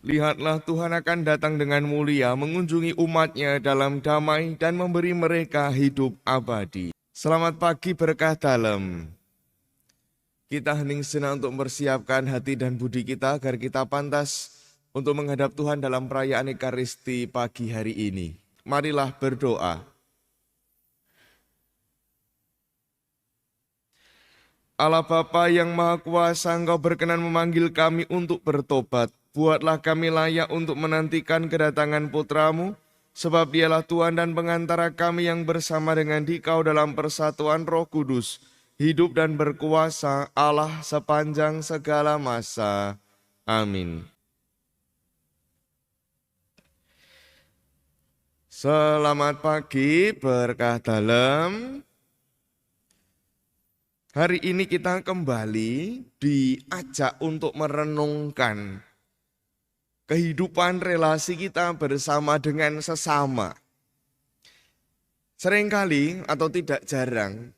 Lihatlah Tuhan akan datang dengan mulia, mengunjungi umatnya dalam damai dan memberi mereka hidup abadi. Selamat pagi berkah dalam. Kita hening sejenak untuk mempersiapkan hati dan budi kita agar kita pantas untuk menghadap Tuhan dalam perayaan Ekaristi pagi hari ini. Marilah berdoa. Allah Bapa yang Maha Kuasa, Engkau berkenan memanggil kami untuk bertobat. Buatlah kami layak untuk menantikan kedatangan Putra-Mu, sebab Dialah Tuhan dan pengantara kami yang bersama dengan Dikau dalam persatuan Roh Kudus, hidup dan berkuasa Allah sepanjang segala masa. Amin. Selamat pagi, berkah dalam. Hari ini kita kembali diajak untuk merenungkan kehidupan relasi kita bersama dengan sesama. Seringkali atau tidak jarang,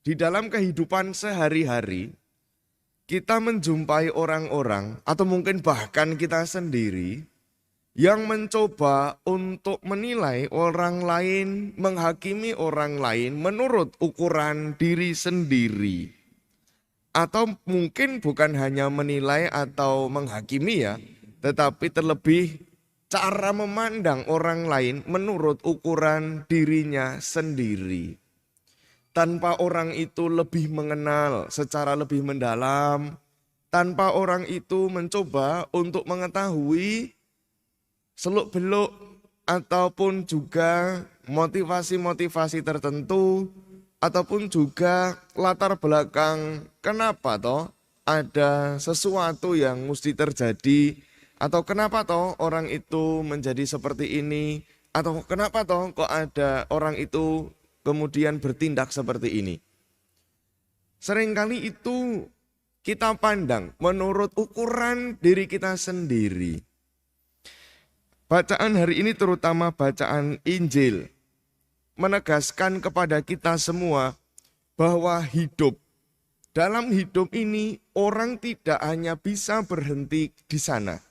di dalam kehidupan sehari-hari, kita menjumpai orang-orang atau mungkin bahkan kita sendiri yang mencoba untuk menilai orang lain, menghakimi orang lain menurut ukuran diri sendiri. Atau mungkin bukan hanya menilai atau menghakimi ya, tetapi terlebih cara memandang orang lain menurut ukuran dirinya sendiri. Tanpa orang itu lebih mengenal secara lebih mendalam, tanpa orang itu mencoba untuk mengetahui seluk-beluk ataupun juga motivasi-motivasi tertentu ataupun juga latar belakang kenapa toh ada sesuatu yang mesti terjadi atau kenapa toh orang itu menjadi seperti ini atau kenapa toh kok ada orang itu kemudian bertindak seperti ini. Seringkali itu kita pandang menurut ukuran diri kita sendiri. Bacaan hari ini terutama bacaan Injil menegaskan kepada kita semua bahwa dalam hidup ini orang tidak hanya bisa berhenti di sana.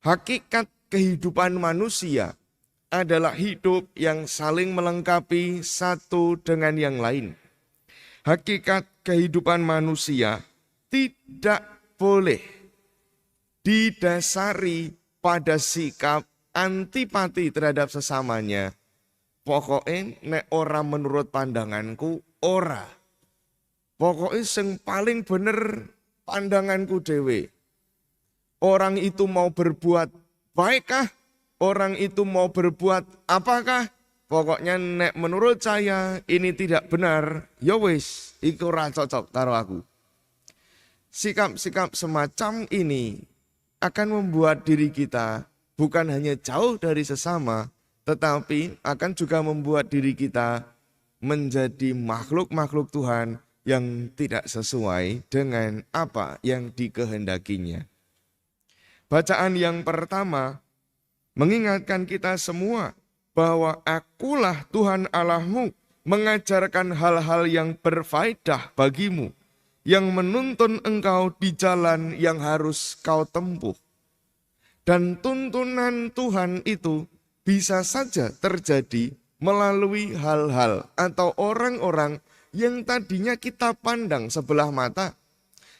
Hakikat kehidupan manusia adalah hidup yang saling melengkapi satu dengan yang lain. Hakikat kehidupan manusia tidak boleh didasari pada sikap antipati terhadap sesamanya. Pokoknya nek ora menurut pandanganku ora. Pokoknya sing paling bener pandanganku dewe. Orang itu mau berbuat baikkah? Orang itu mau berbuat apakah? Pokoknya nek menurut saya ini tidak benar. Ya wis, iku ora cocok karo aku. Sikap-sikap semacam ini akan membuat diri kita bukan hanya jauh dari sesama, tetapi akan juga membuat diri kita menjadi makhluk-makhluk Tuhan yang tidak sesuai dengan apa yang dikehendakinya. Bacaan yang pertama mengingatkan kita semua bahwa akulah Tuhan Allahmu, mengajarkan hal-hal yang berfaedah bagimu, yang menuntun engkau di jalan yang harus kau tempuh. Dan tuntunan Tuhan itu bisa saja terjadi melalui hal-hal atau orang-orang yang tadinya kita pandang sebelah mata.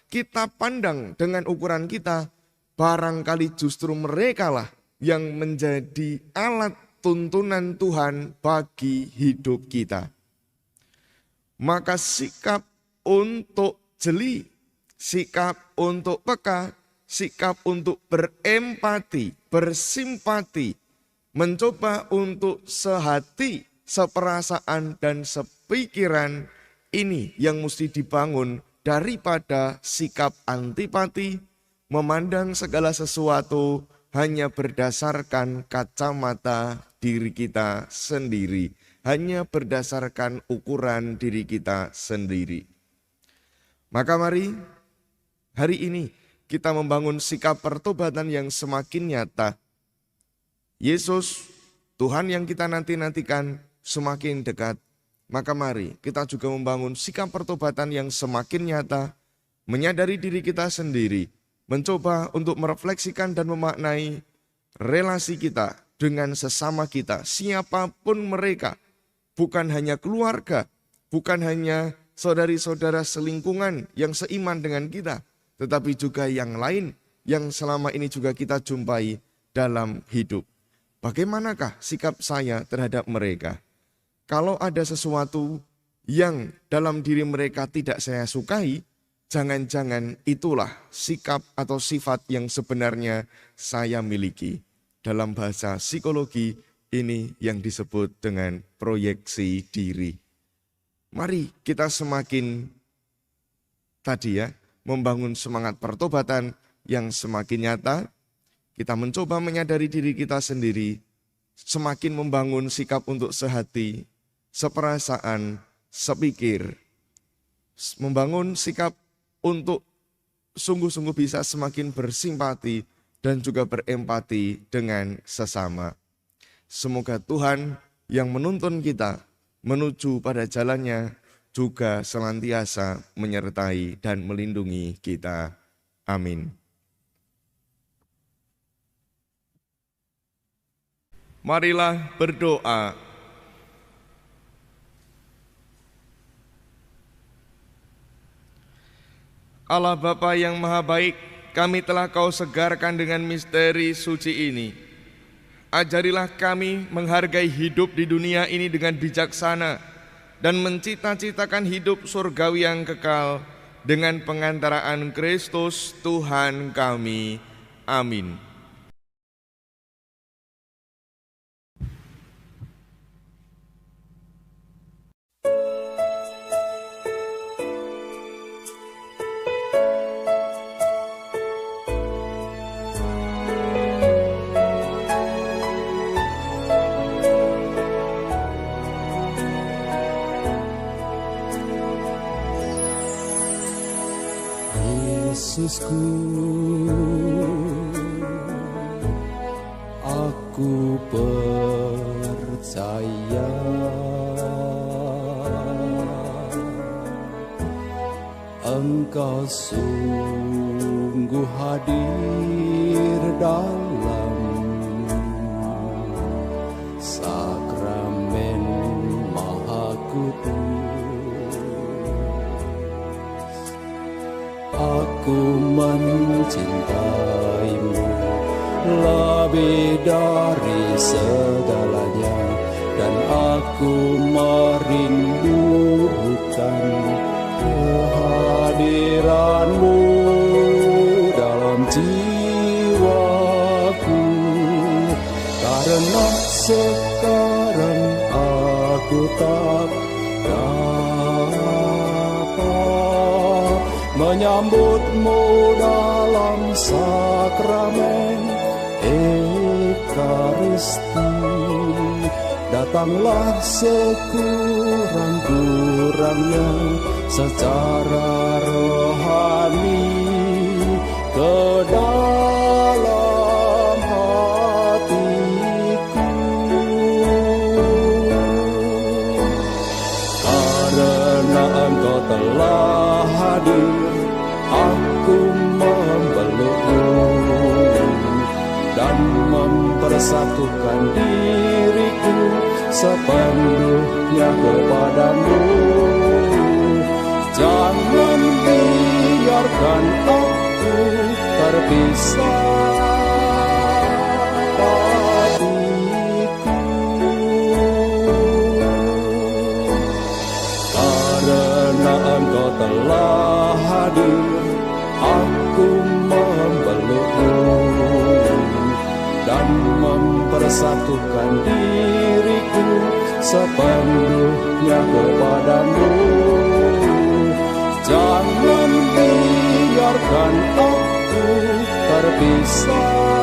Kita pandang dengan ukuran kita, barangkali justru merekalah yang menjadi alat tuntunan Tuhan bagi hidup kita. Maka sikap untuk jeli, sikap untuk peka, sikap untuk berempati, bersimpati, mencoba untuk sehati, seperasaan dan sepikiran, ini yang mesti dibangun daripada sikap antipati, memandang segala sesuatu hanya berdasarkan kacamata diri kita sendiri, hanya berdasarkan ukuran diri kita sendiri. Maka mari hari ini kita membangun sikap pertobatan yang semakin nyata. Yesus, Tuhan yang kita nanti-nantikan semakin dekat. Maka mari kita juga membangun sikap pertobatan yang semakin nyata, menyadari diri kita sendiri mencoba untuk merefleksikan dan memaknai relasi kita dengan sesama kita, siapapun mereka, bukan hanya keluarga, bukan hanya saudari-saudara selingkungan yang seiman dengan kita, tetapi juga yang lain yang selama ini juga kita jumpai dalam hidup. Bagaimanakah sikap saya terhadap mereka? Kalau ada sesuatu yang dalam diri mereka tidak saya sukai, jangan-jangan itulah sikap atau sifat yang sebenarnya saya miliki. Dalam bahasa psikologi, ini yang disebut dengan proyeksi diri. Mari kita semakin membangun semangat pertobatan yang semakin nyata. Kita mencoba menyadari diri kita sendiri, semakin membangun sikap untuk sehati, seperasaan, sepikir, membangun sikap untuk sungguh-sungguh bisa semakin bersimpati dan juga berempati dengan sesama. Semoga Tuhan yang menuntun kita menuju pada jalannya juga senantiasa menyertai dan melindungi kita. Amin. Marilah berdoa. Allah Bapa yang Maha Baik, kami telah Kau segarkan dengan misteri suci ini. Ajarilah kami menghargai hidup di dunia ini dengan bijaksana dan mencita-citakan hidup surgawi yang kekal dengan pengantaraan Kristus Tuhan kami. Amin. Yesusku, aku percaya Engkau sungguh hadir dalam sakramen Maha Kudus. Aku mencintaimu lebih dari segalanya, dan aku merindukan kehadiranmu dalam jiwaku. Karena sekarang aku tak dapat menyambutmu dalam sakramen Ekaristi. Datanglah sekurang-kurangnya secara rohani ke dalam hatiku. Karena Engkau telah hadir, aku memelukmu dan mempersatukan diriku sepenuhnya kepadamu. Jangan biarkan aku terpisah hatiku. Karena Engkau telah hadir, aku memelukmu dan mempersatukan diriku sepenuhnya kepadamu. Jangan biarkan aku terpisah